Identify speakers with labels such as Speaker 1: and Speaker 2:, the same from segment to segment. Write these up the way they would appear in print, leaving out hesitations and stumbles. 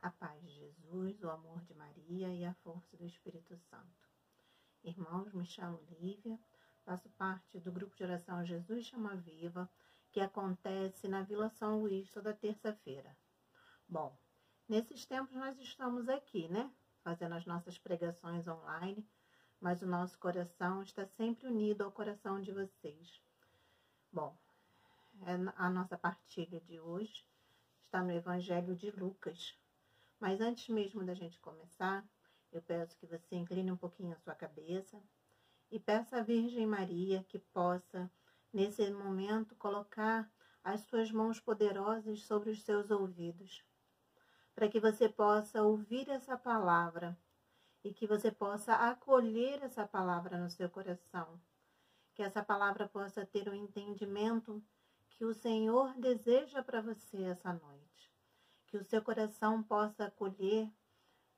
Speaker 1: A paz de Jesus, o amor de Maria e a força do Espírito Santo. Irmãos, me chamo Lívia, faço parte do grupo de oração Jesus Chama Viva, que acontece na Vila São Luís toda terça-feira. Bom, nesses tempos nós estamos aqui, né? Fazendo as nossas pregações online, mas o nosso coração está sempre unido ao coração de vocês. Bom, a nossa partilha de hoje está no Evangelho de Lucas. Mas antes mesmo da gente começar, eu peço que você incline um pouquinho a sua cabeça e peça à Virgem Maria que possa, nesse momento, colocar as suas mãos poderosas sobre os seus ouvidos, para que você possa ouvir essa palavra e que você possa acolher essa palavra no seu coração, que essa palavra possa ter o entendimento que o Senhor deseja para você essa noite. Que o seu coração possa acolher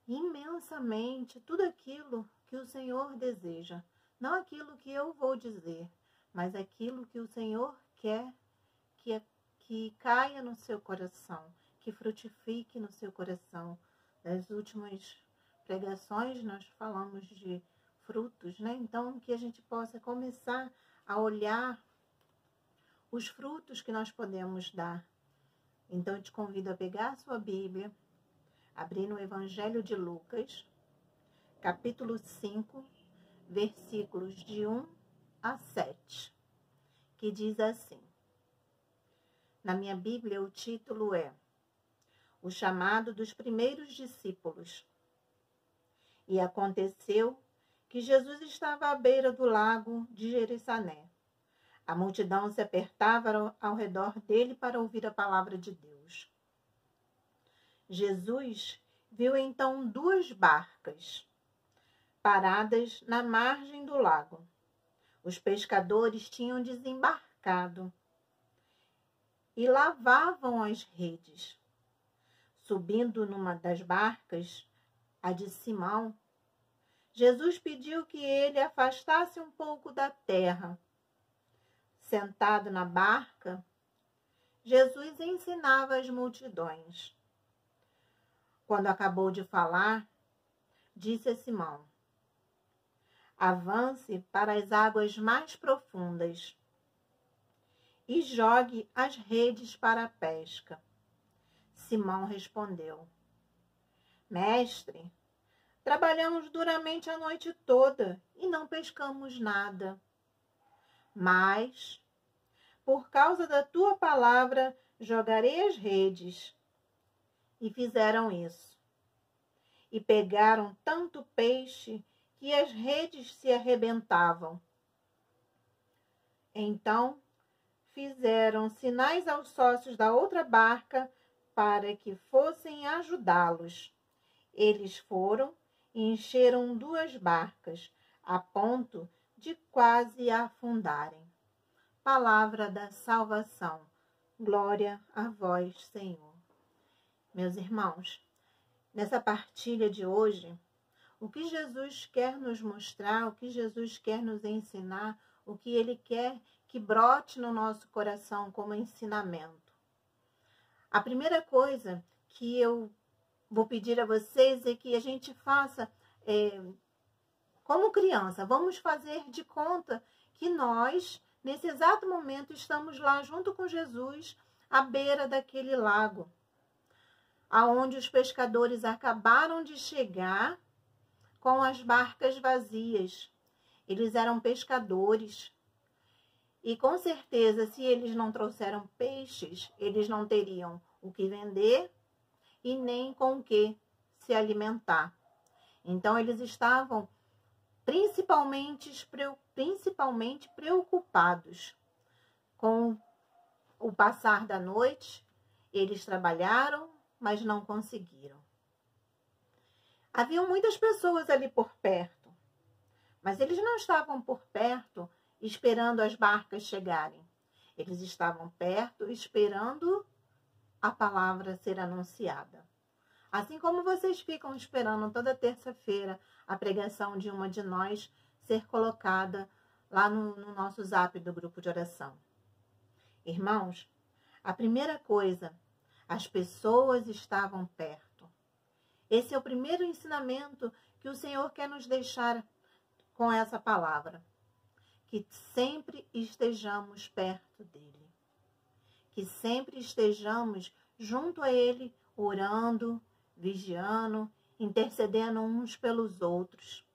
Speaker 1: imensamente tudo aquilo que o Senhor deseja. Não aquilo que eu vou dizer, mas aquilo que o Senhor quer que caia no seu coração, que frutifique no seu coração. Das últimas pregações nós falamos de frutos, né? Então, que a gente possa começar a olhar os frutos que nós podemos dar. Então, eu te convido a pegar a sua Bíblia, abrir no Evangelho de Lucas, capítulo 5, versículos de 1 a 7, que diz assim. Na minha Bíblia, o título é O Chamado dos Primeiros Discípulos. E aconteceu que Jesus estava à beira do lago de Geresané. A multidão se apertava ao redor dele para ouvir a palavra de Deus. Jesus viu então 2 barcas paradas na margem do lago. Os pescadores tinham desembarcado e lavavam as redes. Subindo numa das barcas, a de Simão, Jesus pediu que ele afastasse um pouco da terra. Sentado na barca, Jesus ensinava as multidões. Quando acabou de falar, disse a Simão: avance para as águas mais profundas e jogue as redes para a pesca. Simão respondeu: mestre, trabalhamos duramente a noite toda e não pescamos nada. Mas, por causa da tua palavra, jogarei as redes. E fizeram isso. E pegaram tanto peixe que as redes se arrebentavam. Então, fizeram sinais aos sócios da outra barca para que fossem ajudá-los. Eles foram e encheram 2 barcas, a ponto de quase afundarem. Palavra da salvação. Glória a vós, Senhor. Meus irmãos, nessa partilha de hoje, o que Jesus quer nos mostrar, o que Jesus quer nos ensinar, o que Ele quer que brote no nosso coração como ensinamento. A primeira coisa que eu vou pedir a vocês é que a gente faça como criança, vamos fazer de conta que nós, nesse exato momento, estamos lá junto com Jesus, à beira daquele lago, aonde os pescadores acabaram de chegar com as barcas vazias. Eles eram pescadores. E com certeza, se eles não trouxeram peixes, eles não teriam o que vender e nem com o que se alimentar. Então, eles estavam principalmente preocupados com o passar da noite. Eles trabalharam, mas não conseguiram. Haviam muitas pessoas ali por perto, mas eles não estavam por perto esperando as barcas chegarem. Eles estavam perto esperando a palavra ser anunciada. Assim como vocês ficam esperando toda terça-feira a pregação de uma de nós ser colocada lá no nosso zap do grupo de oração. Irmãos, a primeira coisa, as pessoas estavam perto. Esse é o primeiro ensinamento que o Senhor quer nos deixar com essa palavra. Que sempre estejamos perto dele. Que sempre estejamos junto a ele, orando, vigiando, intercedendo uns pelos outros.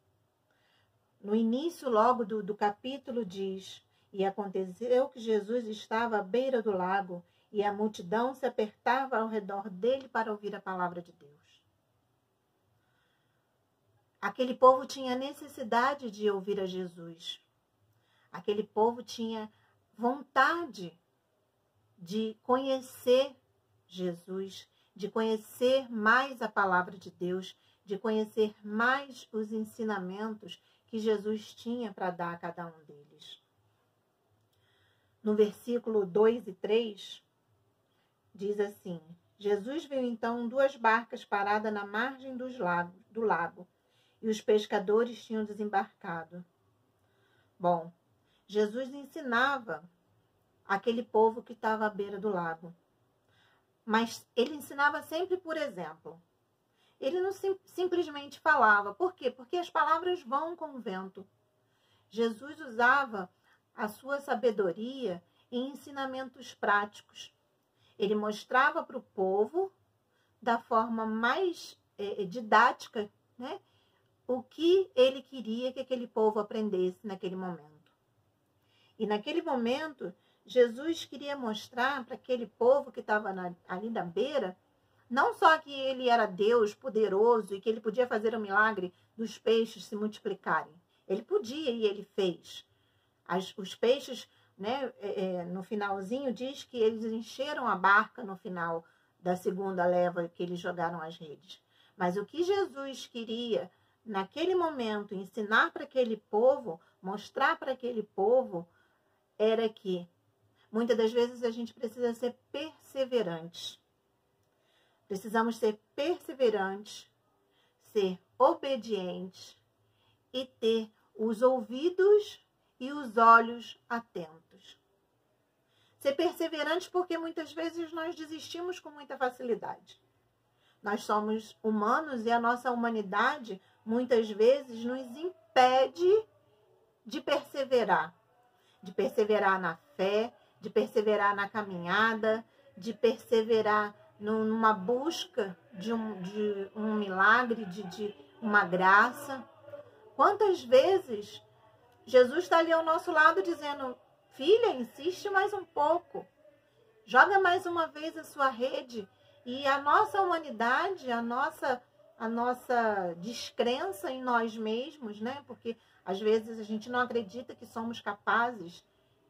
Speaker 1: No início logo do capítulo diz: e aconteceu que Jesus estava à beira do lago, e a multidão se apertava ao redor dele para ouvir a palavra de Deus. Aquele povo tinha necessidade de ouvir a Jesus. Aquele povo tinha vontade de conhecer Jesus, de conhecer mais a palavra de Deus, de conhecer mais os ensinamentos que Jesus tinha para dar a cada um deles. No versículo 2 e 3, diz assim: Jesus viu então 2 barcas paradas na margem do lago, e os pescadores tinham desembarcado. Bom, Jesus ensinava aquele povo que estava à beira do lago. Mas ele ensinava sempre por exemplo. Ele não simplesmente falava. Por quê? Porque as palavras vão com o vento. Jesus usava a sua sabedoria em ensinamentos práticos. Ele mostrava para o povo, da forma mais didática, né, o que ele queria que aquele povo aprendesse naquele momento. E naquele momento, Jesus queria mostrar para aquele povo que estava ali na beira, não só que ele era Deus poderoso e que ele podia fazer o milagre dos peixes se multiplicarem. Ele podia e ele fez. Os peixes, né, no finalzinho, diz que eles encheram a barca no final da segunda leva que eles jogaram as redes. Mas o que Jesus queria, naquele momento, ensinar para aquele povo, mostrar para aquele povo, era que muitas das vezes a gente precisa ser perseverante. Precisamos ser perseverantes, ser obedientes e ter os ouvidos e os olhos atentos. Ser perseverante porque muitas vezes nós desistimos com muita facilidade. Nós somos humanos e a nossa humanidade muitas vezes nos impede de perseverar. De perseverar na fé, de perseverar na caminhada, de perseverar numa busca de um milagre, de uma graça. Quantas vezes Jesus está ali ao nosso lado dizendo: filha, insiste mais um pouco, joga mais uma vez a sua rede. E a nossa humanidade, a nossa descrença em nós mesmos, né? Porque às vezes a gente não acredita que somos capazes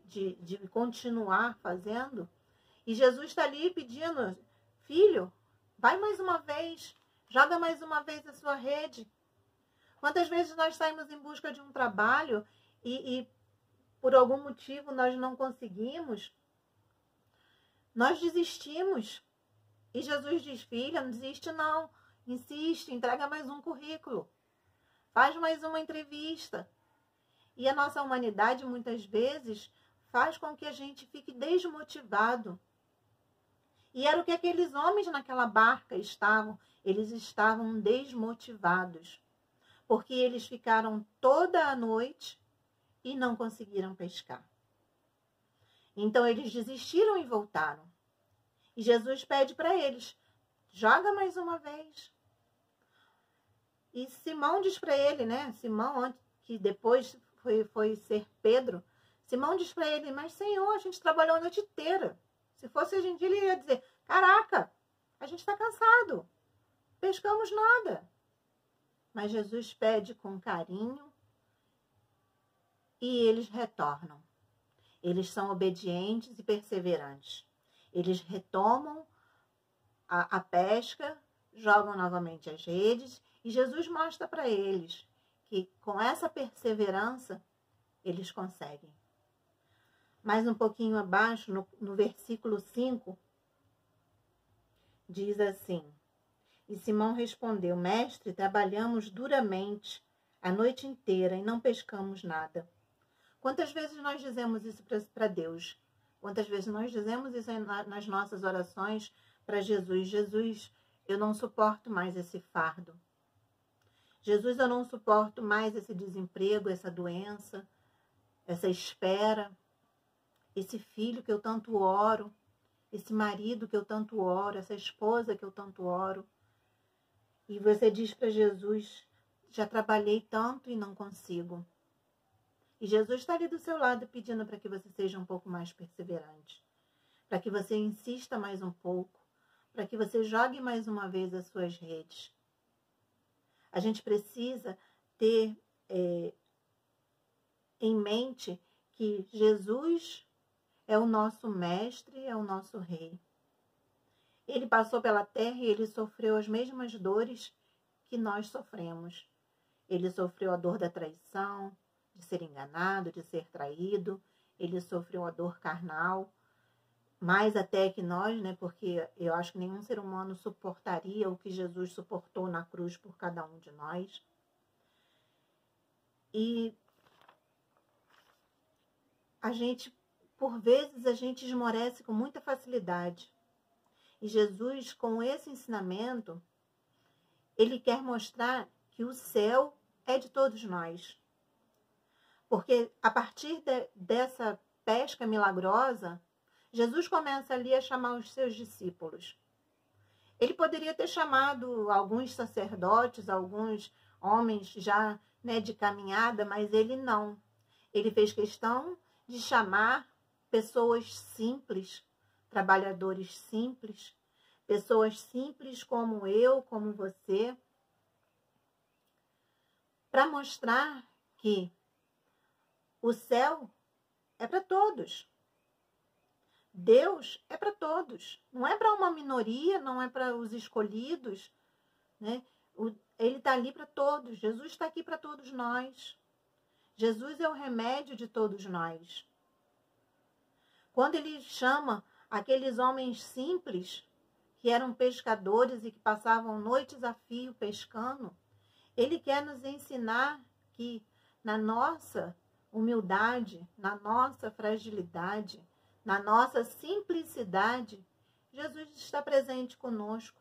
Speaker 1: de continuar fazendo. E Jesus está ali pedindo: filho, vai mais uma vez, joga mais uma vez a sua rede. Quantas vezes nós saímos em busca de um trabalho e por algum motivo nós não conseguimos, nós desistimos. E Jesus diz: filha, não desiste não, insiste, entrega mais um currículo, faz mais uma entrevista. E a nossa humanidade muitas vezes faz com que a gente fique desmotivado. E era o que aqueles homens naquela barca estavam. Eles estavam desmotivados, porque eles ficaram toda a noite e não conseguiram pescar. Então eles desistiram e voltaram. E Jesus pede para eles: joga mais uma vez. E Simão diz para ele, né? Simão, que depois foi ser Pedro, Simão diz para ele: mas Senhor, a gente trabalhou a noite inteira. Se fosse hoje em dia, ele ia dizer: caraca, a gente está cansado, pescamos nada. Mas Jesus pede com carinho e eles retornam. Eles são obedientes e perseverantes. Eles retomam a pesca, jogam novamente as redes e Jesus mostra para eles que com essa perseverança eles conseguem. Mais um pouquinho abaixo, no versículo 5, diz assim: e Simão respondeu: mestre, trabalhamos duramente a noite inteira e não pescamos nada. Quantas vezes nós dizemos isso para Deus? Quantas vezes nós dizemos isso nas nossas orações para Jesus? Jesus, eu não suporto mais esse fardo. Jesus, eu não suporto mais esse desemprego, essa doença, essa espera, esse filho que eu tanto oro, esse marido que eu tanto oro, essa esposa que eu tanto oro. E você diz para Jesus, já trabalhei tanto e não consigo. E Jesus está ali do seu lado pedindo para que você seja um pouco mais perseverante, para que você insista mais um pouco, para que você jogue mais uma vez as suas redes. A gente precisa ter em mente que Jesus é o nosso mestre, é o nosso rei. Ele passou pela terra e ele sofreu as mesmas dores que nós sofremos. Ele sofreu a dor da traição, de ser enganado, de ser traído. Ele sofreu a dor carnal, mais até que nós, né? Porque eu acho que nenhum ser humano suportaria o que Jesus suportou na cruz por cada um de nós. E por vezes, a gente esmorece com muita facilidade. E Jesus, com esse ensinamento, ele quer mostrar que o céu é de todos nós. Porque a partir dessa pesca milagrosa, Jesus começa ali a chamar os seus discípulos. Ele poderia ter chamado alguns sacerdotes, alguns homens já, né, de caminhada, mas ele não. Ele fez questão de chamar pessoas simples, trabalhadores simples, pessoas simples como eu, como você, para mostrar que o céu é para todos. Deus é para todos. Não é para uma minoria, não é para os escolhidos, né? Ele está ali para todos. Jesus está aqui para todos nós. Jesus é o remédio de todos nós. Quando ele chama aqueles homens simples, que eram pescadores e que passavam noites a fio pescando, ele quer nos ensinar que na nossa humildade, na nossa fragilidade, na nossa simplicidade, Jesus está presente conosco.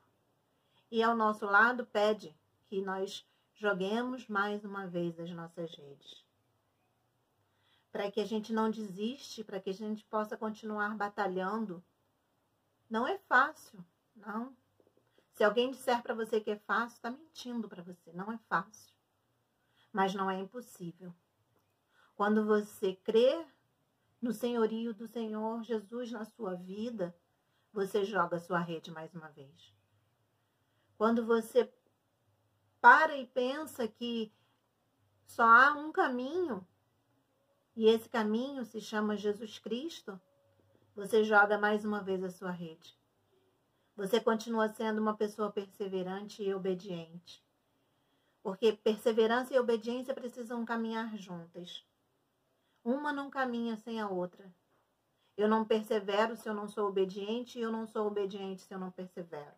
Speaker 1: E ao nosso lado pede que nós joguemos mais uma vez as nossas redes. Para que a gente não desiste, para que a gente possa continuar batalhando. Não é fácil, não. Se alguém disser para você que é fácil, está mentindo para você. Não é fácil. Mas não é impossível. Quando você crê no senhorio do Senhor Jesus na sua vida, você joga a sua rede mais uma vez. Quando você para e pensa que só há um caminho, e esse caminho se chama Jesus Cristo, você joga mais uma vez a sua rede. Você continua sendo uma pessoa perseverante e obediente. Porque perseverança e obediência precisam caminhar juntas. Uma não caminha sem a outra. Eu não persevero se eu não sou obediente, e eu não sou obediente se eu não persevero.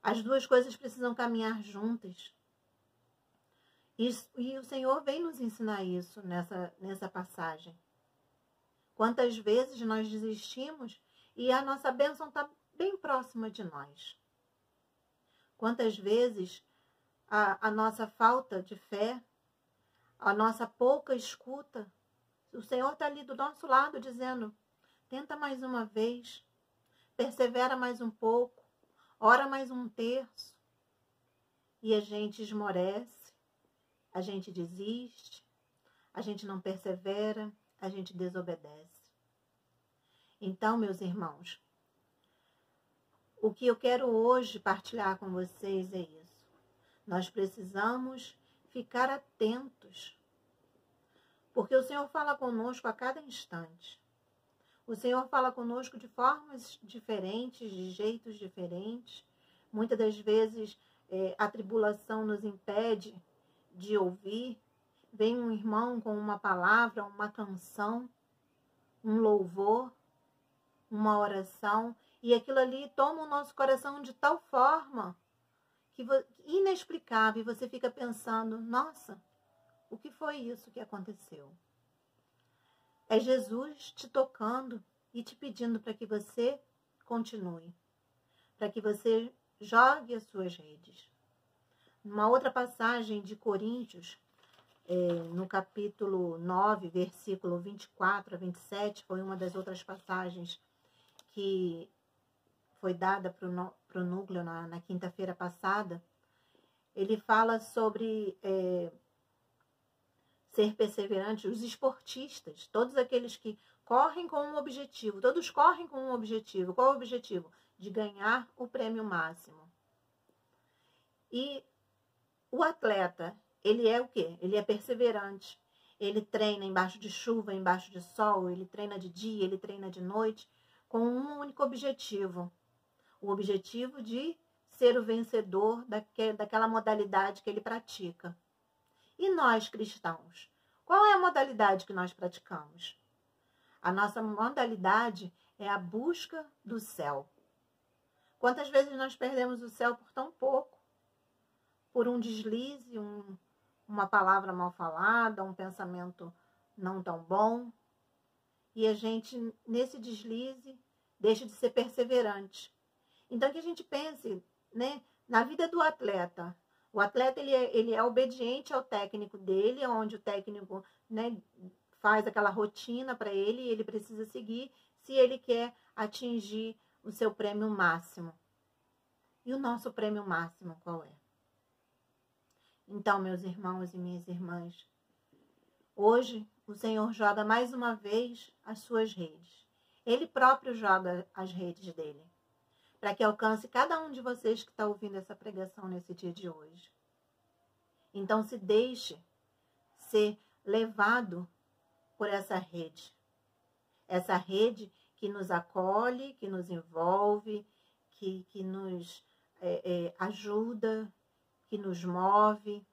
Speaker 1: As duas coisas precisam caminhar juntas. E o Senhor vem nos ensinar isso nessa passagem. Quantas vezes nós desistimos e a nossa bênção está bem próxima de nós. Quantas vezes a nossa falta de fé, a nossa pouca escuta, o Senhor está ali do nosso lado dizendo, tenta mais uma vez, persevera mais um pouco, ora mais um terço. E a gente esmorece, a gente desiste, a gente não persevera, a gente desobedece. Então, meus irmãos, o que eu quero hoje partilhar com vocês é isso. Nós precisamos ficar atentos, porque o Senhor fala conosco a cada instante. O Senhor fala conosco de formas diferentes, de jeitos diferentes. Muitas das vezes a tribulação nos impede de ouvir. Vem um irmão com uma palavra, uma canção, um louvor, uma oração, e aquilo ali toma o nosso coração de tal forma que inexplicável, e você fica pensando, nossa, o que foi isso que aconteceu? É Jesus te tocando e te pedindo para que você continue, para que você jogue as suas redes. Numa outra passagem de Coríntios, no capítulo 9, versículo 24 a 27, foi uma das outras passagens que foi dada para o núcleo na quinta-feira passada. Ele fala sobre ser perseverante, os esportistas, todos aqueles que correm com um objetivo, todos correm com um objetivo. Qual é o objetivo? De ganhar o prêmio máximo. E o atleta, ele é o quê? Ele é perseverante. Ele treina embaixo de chuva, embaixo de sol, ele treina de dia, ele treina de noite, com um único objetivo. O objetivo de ser o vencedor daquela modalidade que ele pratica. E nós, cristãos, qual é a modalidade que nós praticamos? A nossa modalidade é a busca do céu. Quantas vezes nós perdemos o céu por tão pouco? Por um deslize, uma palavra mal falada, um pensamento não tão bom. E a gente, nesse deslize, deixa de ser perseverante. Então, que a gente pense, né, na vida do atleta. O atleta, ele é obediente ao técnico dele, onde o técnico, né, faz aquela rotina para ele e ele precisa seguir se ele quer atingir o seu prêmio máximo. E o nosso prêmio máximo qual é? Então, meus irmãos e minhas irmãs, hoje o Senhor joga mais uma vez as suas redes. Ele próprio joga as redes dele, para que alcance cada um de vocês que está ouvindo essa pregação nesse dia de hoje. Então, se deixe ser levado por essa rede que nos acolhe, que nos envolve, que nos ajuda, que nos move.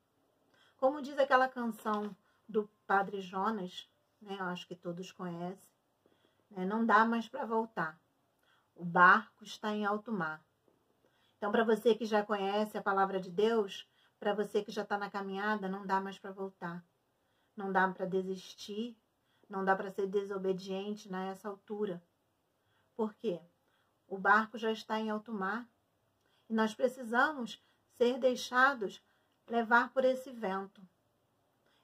Speaker 1: Como diz aquela canção do Padre Jonas, né, eu acho que todos conhecem, né, não dá mais para voltar. O barco está em alto mar. Então, para você que já conhece a palavra de Deus, para você que já está na caminhada, não dá mais para voltar. Não dá para desistir, não dá para ser desobediente nessa altura. Por quê? O barco já está em alto mar e nós precisamos ser deixados levar por esse vento.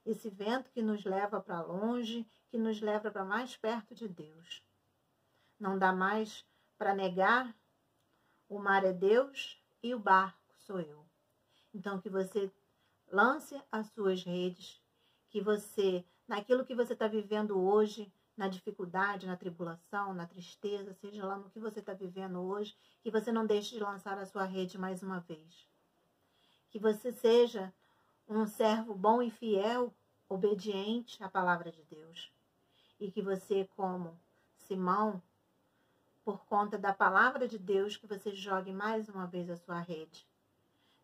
Speaker 1: Esse vento que nos leva para longe, que nos leva para mais perto de Deus. Não dá mais para negar, o mar é Deus e o barco sou eu. Então, que você lance as suas redes, que você, naquilo que você está vivendo hoje, na dificuldade, na tribulação, na tristeza, seja lá no que você está vivendo hoje, que você não deixe de lançar a sua rede mais uma vez. Que você seja um servo bom e fiel, obediente à palavra de Deus. E que você, como Simão, por conta da palavra de Deus, que você jogue mais uma vez a sua rede.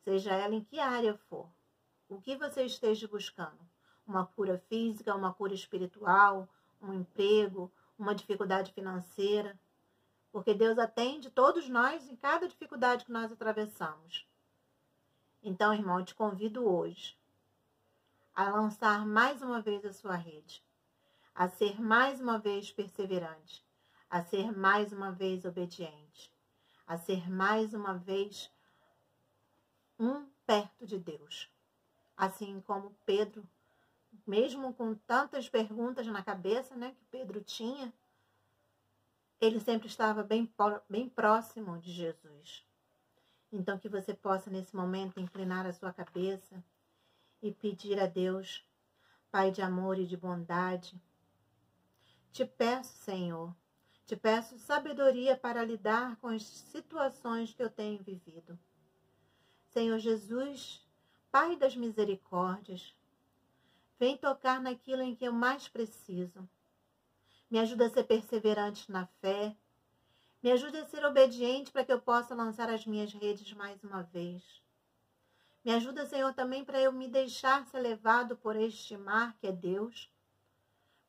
Speaker 1: Seja ela em que área for. O que você esteja buscando. Uma cura física, uma cura espiritual, um emprego, uma dificuldade financeira. Porque Deus atende todos nós em cada dificuldade que nós atravessamos. Então, irmão, eu te convido hoje a lançar mais uma vez a sua rede. A ser mais uma vez perseverante. A ser mais uma vez obediente. A ser mais uma vez perto de Deus. Assim como Pedro, mesmo com tantas perguntas na cabeça, né, que Pedro tinha, ele sempre estava bem próximo de Jesus. Então, que você possa, nesse momento, inclinar a sua cabeça e pedir a Deus, Pai de amor e de bondade, te peço, Senhor, te peço sabedoria para lidar com as situações que eu tenho vivido. Senhor Jesus, Pai das misericórdias, vem tocar naquilo em que eu mais preciso. Me ajuda a ser perseverante na fé. Me ajude a ser obediente para que eu possa lançar as minhas redes mais uma vez. Me ajuda, Senhor, também para eu me deixar ser levado por este mar que é Deus.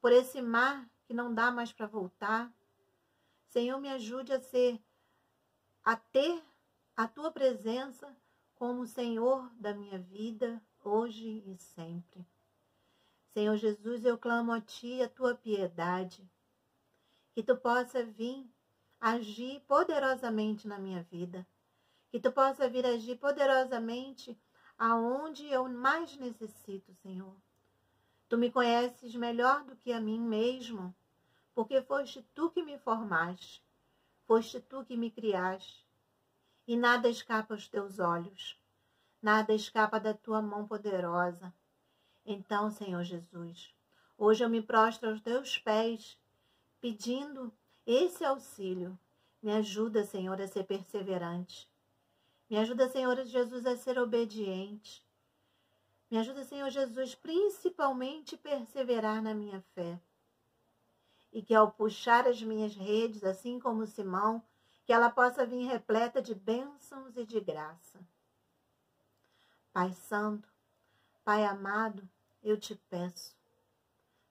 Speaker 1: Por esse mar que não dá mais para voltar. Senhor, me ajude a ter a Tua presença como Senhor da minha vida, hoje e sempre. Senhor Jesus, eu clamo a Ti a Tua piedade. Que Tu possa vir agir poderosamente na minha vida. Que tu possa vir agir poderosamente aonde eu mais necessito, Senhor. Tu me conheces melhor do que a mim mesmo, porque foste tu que me formaste, foste tu que me criaste, e nada escapa aos teus olhos, nada escapa da tua mão poderosa. Então, Senhor Jesus, hoje eu me prostro aos teus pés, pedindo esse auxílio. Me ajuda, Senhor, a ser perseverante. Me ajuda, Senhor Jesus, a ser obediente. Me ajuda, Senhor Jesus, principalmente perseverar na minha fé. E que ao puxar as minhas redes, assim como Simão, que ela possa vir repleta de bênçãos e de graça. Pai Santo, Pai amado, eu te peço,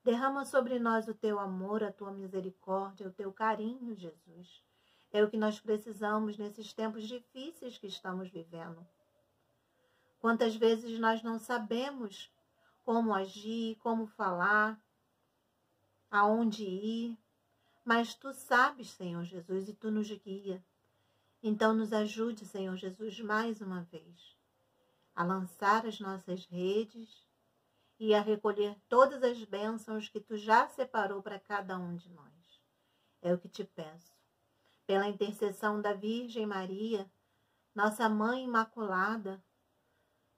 Speaker 1: derrama sobre nós o teu amor, a tua misericórdia, o teu carinho, Jesus. É o que nós precisamos nesses tempos difíceis que estamos vivendo. Quantas vezes nós não sabemos como agir, como falar, aonde ir, mas tu sabes, Senhor Jesus, e tu nos guia. Então nos ajude, Senhor Jesus, mais uma vez, a lançar as nossas redes e a recolher todas as bênçãos que tu já separou para cada um de nós. É o que te peço. Pela intercessão da Virgem Maria, nossa Mãe Imaculada,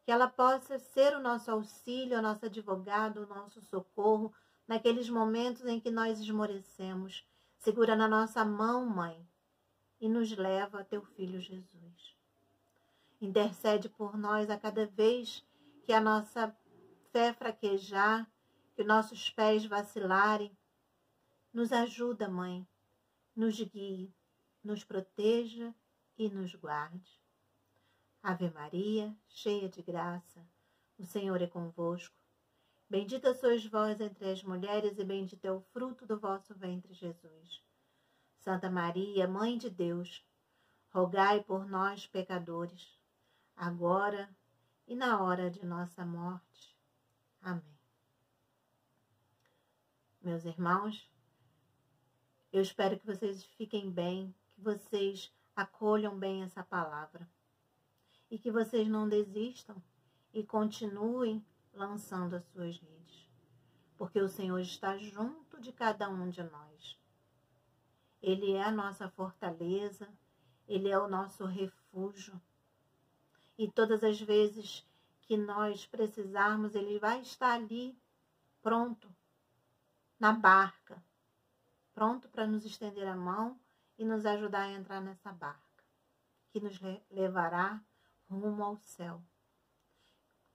Speaker 1: que ela possa ser o nosso auxílio, o nosso advogado, o nosso socorro, naqueles momentos em que nós esmorecemos. Segura na nossa mão, Mãe, e nos leva a teu Filho Jesus. Intercede por nós a cada vez que a nossa fé fraquejar, que nossos pés vacilarem. Nos ajuda, Mãe, nos guie, nos proteja e nos guarde. Ave Maria, cheia de graça, o Senhor é convosco. Bendita sois vós entre as mulheres e bendito é o fruto do vosso ventre, Jesus. Santa Maria, Mãe de Deus, rogai por nós, pecadores, agora e na hora de nossa morte. Amém. Meus irmãos, eu espero que vocês fiquem bem, que vocês acolham bem essa palavra e que vocês não desistam e continuem lançando as suas redes, porque o Senhor está junto de cada um de nós. Ele é a nossa fortaleza, Ele é o nosso refúgio. E todas as vezes que nós precisarmos, Ele vai estar ali, pronto, na barca, pronto para nos estender a mão e nos ajudar a entrar nessa barca, que nos levará rumo ao céu.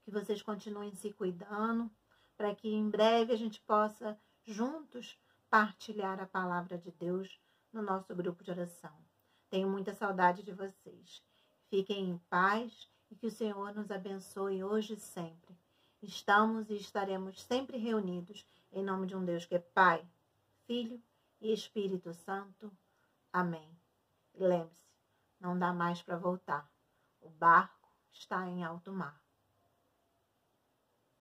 Speaker 1: Que vocês continuem se cuidando, para que em breve a gente possa juntos partilhar a palavra de Deus no nosso grupo de oração. Tenho muita saudade de vocês. Fiquem em paz e que o Senhor nos abençoe hoje e sempre. Estamos e estaremos sempre reunidos em nome de um Deus que é Pai, Filho e Espírito Santo. Amém. E lembre-se, não dá mais para voltar. O barco está em alto mar.